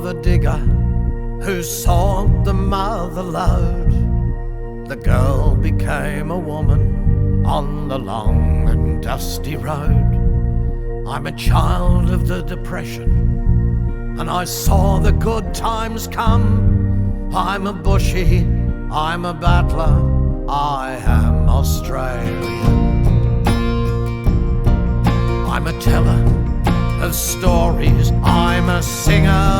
of a digger who sought the mother lode. The girl became a woman on the long and dusty road. I'm a child of the Depression, and I saw the good times come. I'm a bushy, I'm a battler, I am Australian. I'm a teller of stories, I'm a singer